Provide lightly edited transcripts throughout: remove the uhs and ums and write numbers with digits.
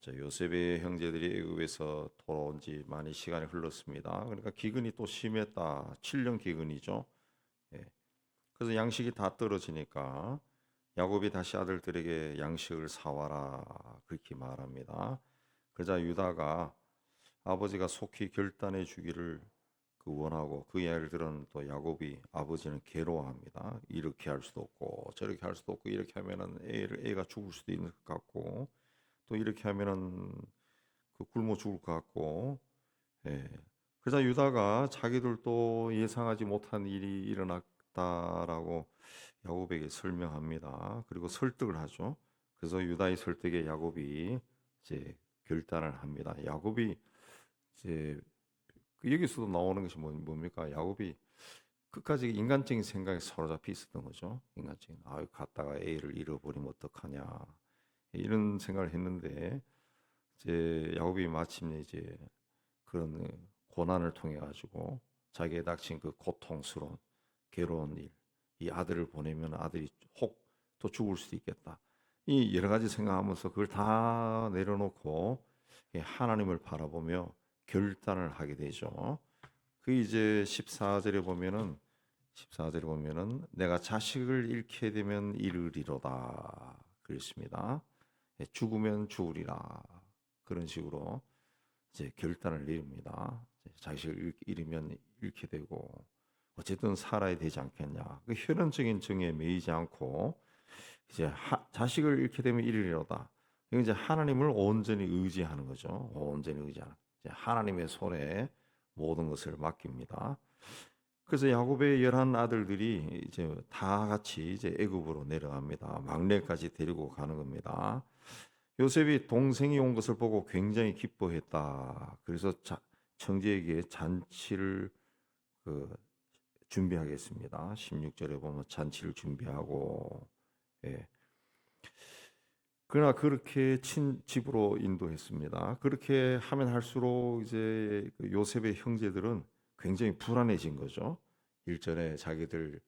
자, 요셉의 형제들이 애굽에서 돌아온 지 많이 시간이 흘렀습니다. 그러니까 기근이 또 심했다. 7년 기근이죠. 예. 그래서 양식이 다 떨어지니까 야곱이 다시 아들들에게 양식을 사와라 그렇게 말합니다. 그러자 유다가 아버지가 속히 결단해 주기를 원하고 그 이야기를 들은 또 야곱이 아버지는 괴로워합니다. 이렇게 할 수도 없고 저렇게 할 수도 없고 이렇게 하면은 애가 죽을 수도 있는 것 같고 또 이렇게 하면은 굶어 죽을 것 같고, 예. 그러자 유다가 자기들도 예상하지 못한 일이 일어났다라고 야곱에게 설명합니다. 그리고 설득을 하죠. 그래서 유다의 설득에 야곱이 이제 결단을 합니다. 야곱이 이제 여기서도 나오는 것이 뭡니까? 야곱이 끝까지 인간적인 생각에 사로잡혀 있었던 거죠. 인간적인 갔다가 애를 잃어버리면 어떡하냐 이런 생각을 했는데 이제 야곱이 마침내 이제 그런 고난을 통해 가지고 자기에 닥친 그 고통스러운 괴로운 일, 이 아들을 보내면 아들이 혹 또 죽을 수도 있겠다. 이 여러 가지 생각하면서 그걸 다 내려놓고 하나님을 바라보며 결단을 하게 되죠. 그 이제 14절에 보면은 내가 자식을 잃게 되면 이르리로다 그랬습니다. 죽으면 죽으리라 그런 식으로 이제 결단을 내립니다. 자식을 잃으면 잃게 되고 어쨌든 살아야 되지 않겠냐. 그 혈연적인 정에 매이지 않고 이제 자식을 잃게 되면 이르리로다. 이건 이제 하나님을 온전히 의지하는 거죠. 온전히 의지하는. 이제 하나님의 손에 모든 것을 맡깁니다. 그래서 야곱의 11 아들들이 이제 다 같이 이제 애굽으로 내려갑니다. 막내까지 데리고 가는 겁니다. 요셉이 동생이 온 것을 보고 굉장히 기뻐했다. 그래서 청지에게 잔치를 그 준비하겠습니다. 16절에 보면 잔치를 준비하고, 예. 그러나 그렇게 집으로 인도했습니다. 그렇게 하면 할수록 이제 요셉의 형제들은 굉장히 불안해진 거죠. 일전에 자기들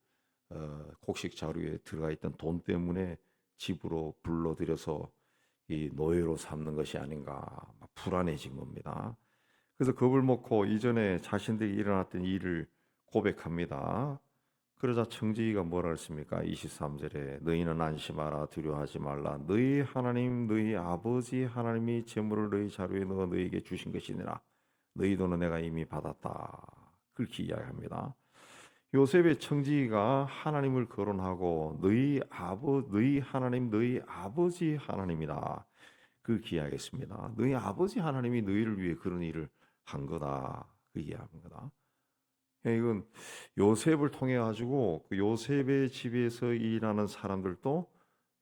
곡식 자루에 들어가 있던 돈 때문에 집으로 불러들여서 이 노예로 삼는 것이 아닌가 막 불안해진 겁니다. 그래서 겁을 먹고 이전에 자신들이 일어났던 일을 고백합니다. 그러자 청지기가 뭐라 했습니까? 23절에 너희는 안심하라 두려워하지 말라 너희 하나님 너희 아버지 하나님이 재물을 너희 자루에 넣어 너희에게 주신 것이니라 너희 돈은 내가 이미 받았다. 그렇게 이야기합니다. 요셉의 청지기가 하나님을 거론하고 너희 하나님 너희 아버지 하나님이다. 그렇게 이야기했습니다. 너희 아버지 하나님이 너희를 위해 그런 일을 한 거다. 그 이야기한 거다. 이건 요셉을 통해 가지고 그 요셉의 집에서 일하는 사람들도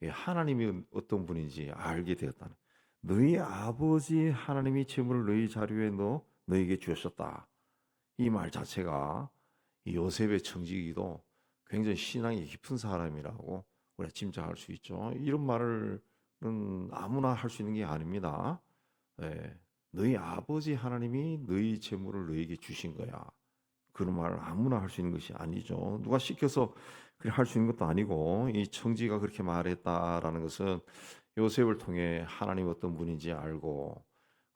하나님이 어떤 분인지 알게 되었다는. 너희 아버지 하나님이 재물을 너희 자료에 넣어 너에게 주셨다. 이 말 자체가 이 요셉의 청지기도 굉장히 신앙이 깊은 사람이라고 우리가 짐작할 수 있죠. 이런 말은 아무나 할 수 있는 게 아닙니다. 예, 너희 아버지 하나님이 너희 재물을 너에게 주신 거야. 그런 말을 아무나 할 수 있는 것이 아니죠. 누가 시켜서 할 수 있는 것도 아니고 이 청지가 그렇게 말했다라는 것은 요셉을 통해 하나님 어떤 분인지 알고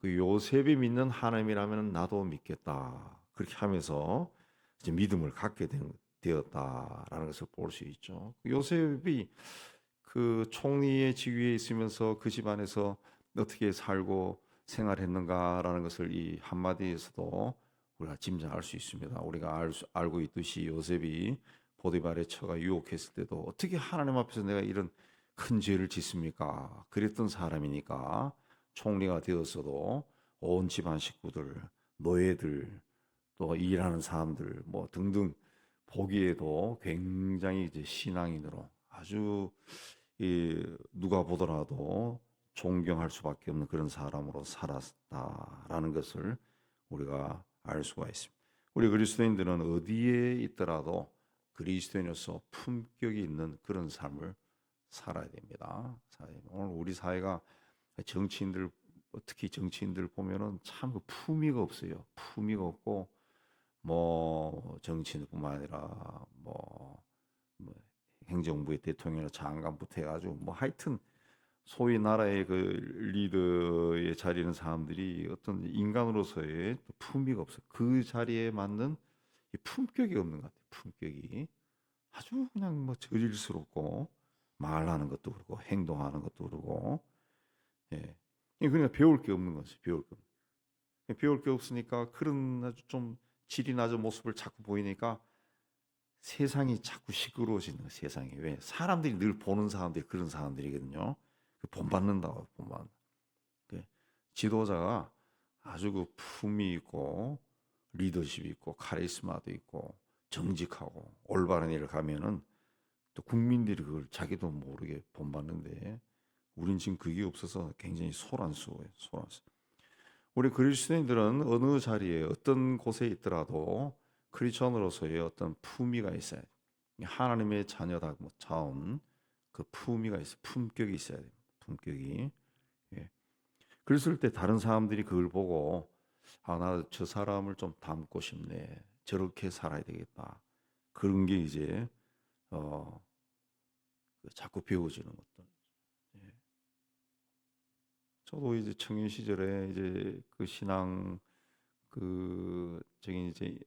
그 요셉이 믿는 하나님이라면 나도 믿겠다. 그렇게 하면서 이제 믿음을 갖게 되었다라는 것을 볼 수 있죠. 요셉이 그 총리의 지위에 있으면서 그 집안에서 어떻게 살고 생활했는가라는 것을 이 한마디에서도 우리가 짐작할 수 있습니다. 우리가 알고 있듯이 요셉이 보디발의 처가 유혹했을 때도 어떻게 하나님 앞에서 내가 이런 큰 죄를 짓습니까? 그랬던 사람이니까 총리가 되었어도 온 집안 식구들, 노예들, 또 일하는 사람들 뭐 등등 보기에도 굉장히 이제 신앙인으로 아주 누가 보더라도 존경할 수밖에 없는 그런 사람으로 살았다라는 것을 우리가 알 수가 있습니다. 우리 그리스도인들은 어디에 있더라도 그리스도인으로서 품격이 있는 그런 삶을 살아야 됩니다. 오늘 우리 사회가 정치인들 특히 정치인들 보면은 참 그 품위가 없어요. 품위가 없고 뭐 정치인뿐만 아니라 뭐 행정부의 대통령이나 장관부터 해가지고 뭐 하여튼 소위 나라의 그 리더의 자리는 사람들이 어떤 인간으로서의 품위가 없어요. 그 자리에 맞는 이 품격이 없는 것 같아요. 품격이 아주 그냥 뭐 저질스럽고 말하는 것도 그렇고 행동하는 것도 그렇고 예. 그러니까 배울 게 없는 거지. 배울 게 없으니까 그런 아주 좀 질이 낮은 모습을 자꾸 보이니까 세상이 자꾸 시끄러워지는 거예요. 세상이 왜 사람들이 늘 보는 사람들이 그런 사람들이거든요. 본받는다고 본받. 그 지도자가 아주 그 품이 있고 리더십이 있고 카리스마도 있고 정직하고 올바른 일을 가면은 또 국민들이 그걸 자기도 모르게 본받는데 우린 지금 그게 없어서 굉장히 소란스러워요. 소란스러워. 우리 그리스도인들은 어느 자리에 어떤 곳에 있더라도 크리스천으로서의 어떤 품위가 있어야 돼요. 하나님의 자녀다 뭐 자온 그 품위가 있어 품격이 있어야 돼요. 품격이. 예. 그랬을 때 다른 사람들이 그걸 보고 아, 나 저 사람을 좀 닮고 싶네. 저렇게 살아야 되겠다. 그런 게 이제 어, 자꾸 배워지는 것들. 예. 저도 이제 청년 시절에 이제 그 신앙 그 저기 이제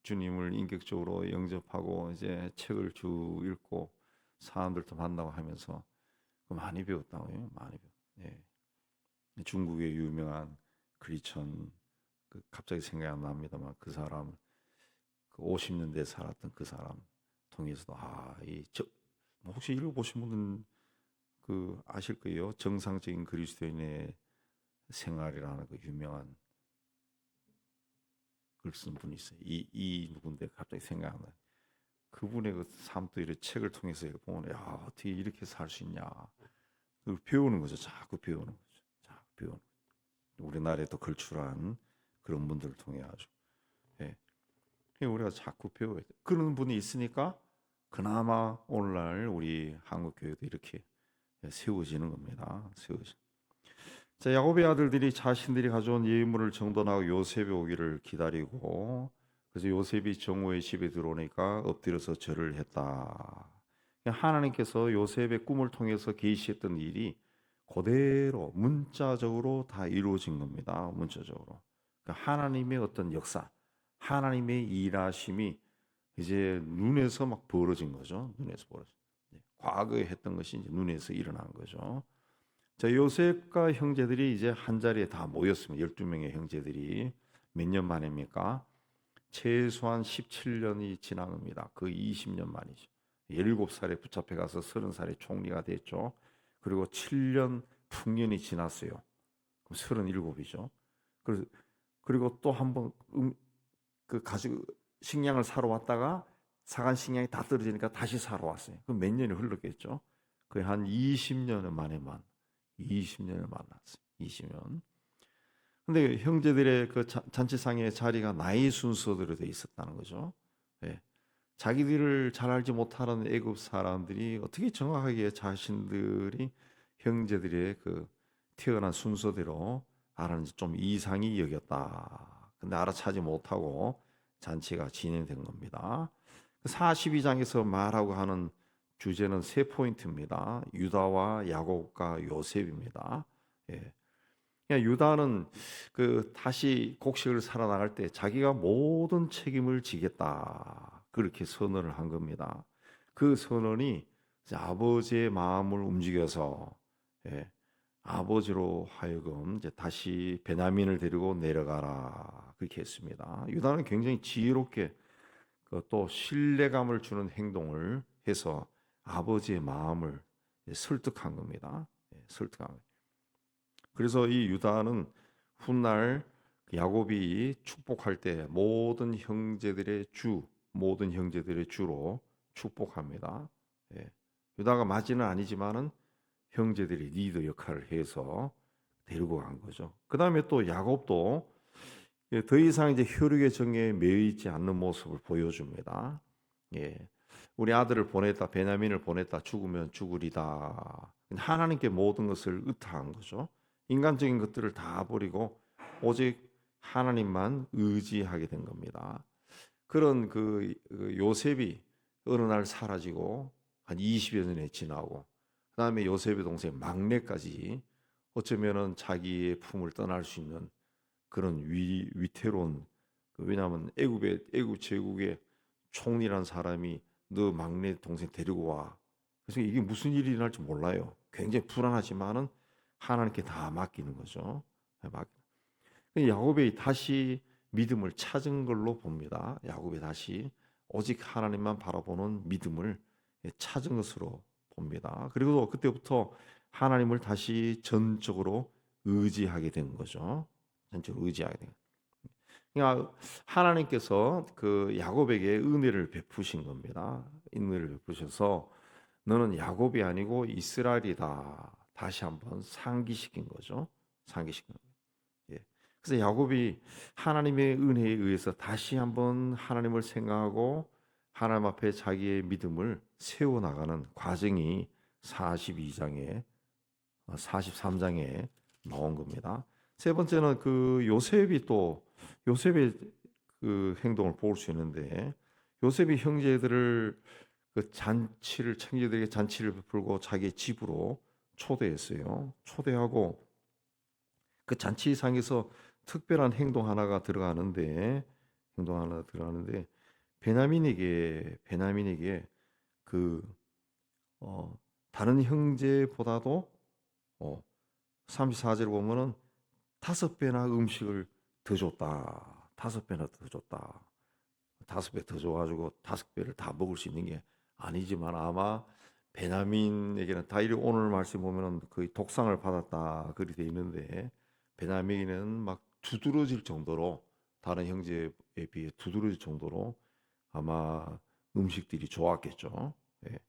주님을 인격적으로 영접하고 이제 책을 쭉 읽고 사람들도 만나고 하면서 많이 배웠다고요. 많이 배웠. 예. 중국의 유명한 크리천 그 갑자기 생각이 안 납니다만 그 사람 그 50년대 살았던 그 사람 통해서도 아이저 혹시 읽어보신 분은 그 아실 거예요. 정상적인 그리스도인의 생활이라는 그 유명한 글 쓴 분이 있어요. 이 누군데 갑자기 생각 안 나. 그분의 그 삶도 이렇게 책을 통해서 보면 야 어떻게 이렇게 살 수 있냐. 배우는 거죠. 자꾸 배우는 거죠. 자꾸 배우는. 우리나라에 또 걸출한 그런 분들을 통해 아주. 예. 우리가 자꾸 배워야 돼. 그런 분이 있으니까 그나마 오늘날 우리 한국 교회도 이렇게 세워지는 겁니다. 세워지. 자, 야곱의 아들들이 자신들이 가져온 예물을 정돈하고 요셉이 오기를 기다리고 그래서 요셉이 정오의 집에 들어오니까 엎드려서 절을 했다. 하나님께서 요셉의 꿈을 통해서 계시했던 일이 그대로 문자적으로 다 이루어진 겁니다. 문자적으로. 그러니까 하나님의 어떤 역사, 하나님의 일하심이 이제 눈에서 막 벌어진 거죠. 눈에서 벌어진. 과거에 했던 것이 이제 눈에서 일어난 거죠. 자, 요셉과 형제들이 이제 한 자리에 다 모였습니다. 12명의 형제들이 몇 년 만입니까? 최소한 17년이 지난 겁니다. 그 20년 만이죠. 7살에 붙잡혀 가서 30살에 총리가 됐죠. 그리고 7년 풍년이 지났어요. 그럼 37이죠. 그리고 또 한번 그 가지고 식량을 사러 왔다가 사간 식량이 다 떨어지니까 다시 사러 왔어요. 그럼 몇 년이 흘렀겠죠. 거의 한 20년 만에만 20년을 만났어요. 20년. 근데 형제들의 그 잔치상의 자리가 나이 순서대로 돼 있었다는 거죠. 예. 자기들을 잘 알지 못하는 애굽 사람들이 어떻게 정확하게 자신들이 형제들의 그 태어난 순서대로 알았는지 좀 이상히 여겼다. 근데 알아차지 못하고 잔치가 진행된 겁니다. 42장에서 말하고 하는 주제는 세 포인트입니다. 유다와 야곱과 요셉입니다. 예. 그러니까 유다는 그 다시 곡식을 살아나갈 때 자기가 모든 책임을 지겠다 그렇게 선언을 한 겁니다. 그 선언이 아버지의 마음을 움직여서 예, 아버지로 하여금 이제 다시 베냐민을 데리고 내려가라 그렇게 했습니다. 유다는 굉장히 지혜롭게 또 신뢰감을 주는 행동을 해서 아버지의 마음을 설득한 겁니다. 설득한 거예요. 그래서 이 유다는 훗날 야곱이 축복할 때 모든 형제들의 주로 축복합니다. 예. 유다가 맞이는 아니지만은 형제들이 리더 역할을 해서 데리고 간 거죠. 그 다음에 또 야곱도 더 이상 이제 혈육의 정에 매여 있지 않는 모습을 보여줍니다. 예. 우리 아들을 보냈다, 베냐민을 보냈다, 죽으면 죽으리다. 하나님께 모든 것을 의탁한 거죠. 인간적인 것들을 다 버리고 오직 하나님만 의지하게 된 겁니다. 그런 그 요셉이 어느 날 사라지고 한 20여 년이 지나고 그다음에 요셉의 동생 막내까지 어쩌면은 자기의 품을 떠날 수 있는 그런 위태로운 왜냐하면 애굽 제국의 총리란 사람이 너 막내 동생 데리고 와. 그래서 이게 무슨 일이 일어날지 몰라요. 굉장히 불안하지만은 하나님께 다 맡기는 거죠. 야곱이 다시 믿음을 찾은 걸로 봅니다. 야곱이 다시 오직 하나님만 바라보는 믿음을 찾은 것으로 봅니다. 그리고 그때부터 하나님을 다시 전적으로 의지하게 된 거죠. 전적으로 의지하게 된 거예요. 그러니까 하나님께서 그 야곱에게 은혜를 베푸신 겁니다. 은혜를 베푸셔서 너는 야곱이 아니고 이스라엘이다. 다시 한번 상기시킨 거죠. 상기시킨 거예요. 예. 그래서 야곱이 하나님의 은혜에 의해서 다시 한번 하나님을 생각하고 하나님 앞에 자기의 믿음을 세워 나가는 과정이 43장에 나온 겁니다. 세 번째는 그 요셉의 그 행동을 볼 수 있는데 요셉이 형제들을 그 형제들에게 잔치를 베풀고 자기의 집으로 초대했어요. 초대하고 그 잔치상에서 특별한 행동 하나 들어가는데 베냐민에게 그 다른 형제보다도 34절 보면은 5배나 음식을 더 줬다. 5배나 더 줬다. 5배 더 줘가지고 5배를 다 먹을 수 있는 게 아니지만 아마 베냐민에게는 다 이리 오늘 말씀 보면은 거의 독상을 받았다 그리 돼 있는데 베냐민은 막 두드러질 정도로 다른 형제에 비해 두드러질 정도로 아마 음식들이 좋았겠죠. 예.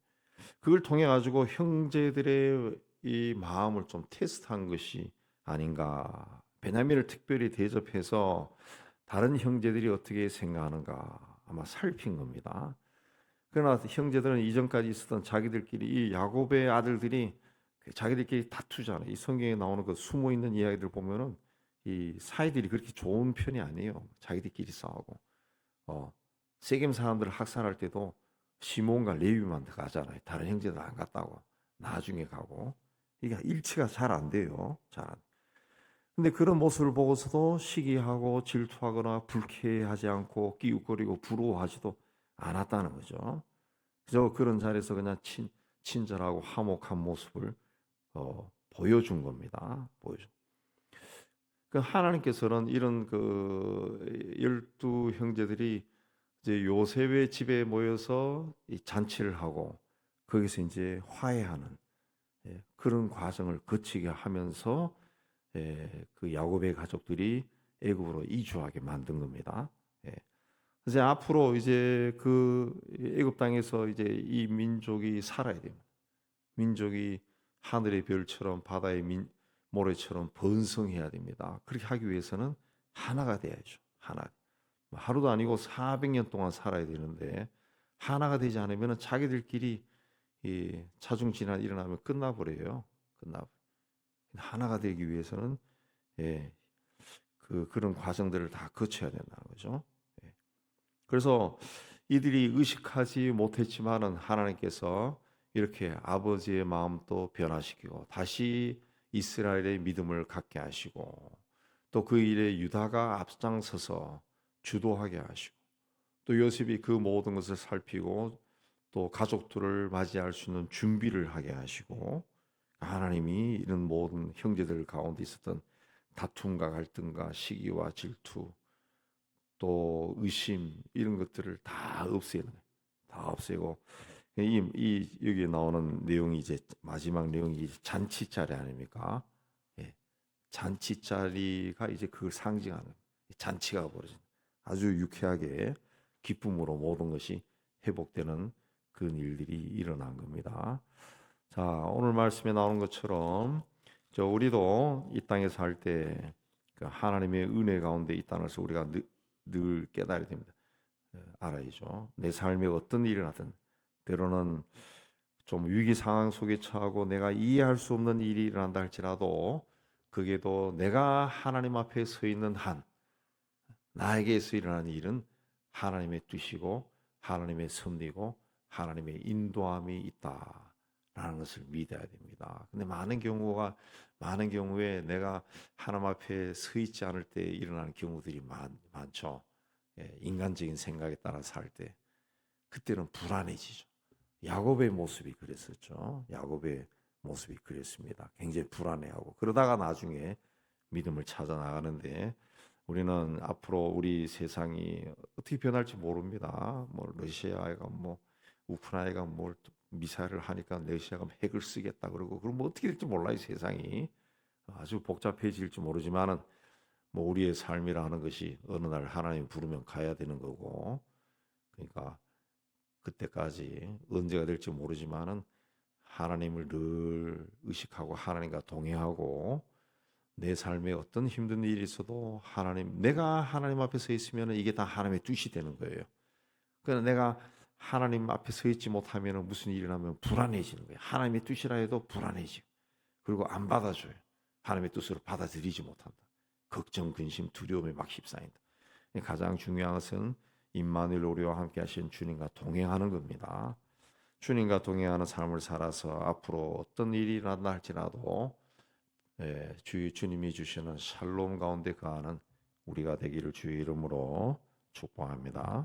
그걸 통해 가지고 형제들의 이 마음을 좀 테스트한 것이 아닌가. 베냐민을 특별히 대접해서 다른 형제들이 어떻게 생각하는가 아마 살핀 겁니다. 그러나 형제들은 이전까지 있었던 자기들끼리 이 야곱의 아들들이 자기들끼리 다투잖아요. 이 성경에 나오는 그 숨어 있는 이야기들 보면은 이 사이들이 그렇게 좋은 편이 아니에요. 자기들끼리 싸우고 세겜 사람들을 학살할 때도 시몬과 레위만 가잖아요. 다른 형제들 안 갔다고 나중에 가고 이게 일치가 잘 안 돼요. 잘 안. 근데 그런 모습을 보고서도 시기하고 질투하거나 불쾌하지 않고 끼웃거리고 부러워하지도 않았다는 거죠. 그래서 그런 자리에서 그냥 친절하고 화목한 모습을 보여준 겁니다. 보여준. 그 하나님께서는 이런 그 12형제들이 이제 요셉의 집에 모여서 이 잔치를 하고 거기서 이제 화해하는 그런 과정을 거치게 하면서 그 야곱의 가족들이 애굽으로 이주하게 만든 겁니다. 그래서 앞으로 이제 그 애굽 땅에서 이제 이 민족이 살아야 됩니다. 민족이 하늘의 별처럼 바다의 모래처럼 번성해야 됩니다. 그렇게 하기 위해서는 하나가 돼야죠. 하나. 하루도 아니고 400년 동안 살아야 되는데 하나가 되지 않으면 자기들끼리 이 자중진환 일어나면 끝나버려요. 하나가 되기 위해서는 그런 과정들을 다 거쳐야 된다는 거죠. 그래서 이들이 의식하지 못했지만은 하나님께서 이렇게 아버지의 마음도 변화시키고 다시 이스라엘의 믿음을 갖게 하시고 또 그 일에 유다가 앞장서서 주도하게 하시고 또 요셉이 그 모든 것을 살피고 또 가족들을 맞이할 수 있는 준비를 하게 하시고 하나님이 이런 모든 형제들 가운데 있었던 다툼과 갈등과 시기와 질투 또 의심 이런 것들을 다 없애는 거예요. 다 없애고 여기에 나오는 내용이 이제 마지막 내용이 잔치자리 아닙니까? 예. 잔치자리가 이제 그걸 상징하는 잔치가 벌어진 아주 유쾌하게 기쁨으로 모든 것이 회복되는 그런 일들이 일어난 겁니다. 자, 오늘 말씀에 나오는 것처럼 우리도 이 땅에 살 때 하나님의 은혜 가운데 있다는 것을 우리가 늘 깨달아야 됩니다. 알아야죠. 내 삶에 어떤 일이 나든 때로는 좀 위기 상황 속에 처하고 내가 이해할 수 없는 일이 일어난다 할지라도 그게도 내가 하나님 앞에 서 있는 한 나에게서 일어나는 일은 하나님의 뜻이고 하나님의 섭리고 하나님의 인도함이 있다. 라는 것을 믿어야 됩니다. 근데 많은 경우에 내가 하나님 앞에 서 있지 않을 때 일어나는 경우들이 많죠. 예, 인간적인 생각에 따라 살 때 그때는 불안해지죠. 야곱의 모습이 그랬었죠. 야곱의 모습이 그랬습니다. 굉장히 불안해하고 그러다가 나중에 믿음을 찾아 나가는데 우리는 앞으로 우리 세상이 어떻게 변할지 모릅니다. 뭐 러시아가 뭐 우크라이나가 뭘 미사일을 하니까 러시아가 핵을 쓰겠다 그러고 그럼 뭐 어떻게 될지 몰라요. 세상이 아주 복잡해질지 모르지만은 뭐 우리의 삶이라는 것이 어느 날 하나님 부르면 가야 되는 거고 그러니까 그때까지 언제가 될지 모르지만은 하나님을 늘 의식하고 하나님과 동행하고 내 삶에 어떤 힘든 일이 있어도 내가 하나님 앞에 서 있으면 이게 다 하나님의 뜻이 되는 거예요. 그러니까 내가 하나님 앞에 서 있지 못하면 무슨 일이 나면 불안해지는 거예요. 하나님의 뜻이라 해도 불안해지고 그리고 안 받아줘요. 하나님의 뜻으로 받아들이지 못한다. 걱정, 근심, 두려움에 막 휩싸인다. 가장 중요한 것은 임마누엘 우리와 함께 하신 주님과 동행하는 겁니다. 주님과 동행하는 삶을 살아서 앞으로 어떤 일이 일어난다 할지라도 주님이 주시는 샬롬 가운데 거하는 우리가 되기를 주의 이름으로 축복합니다.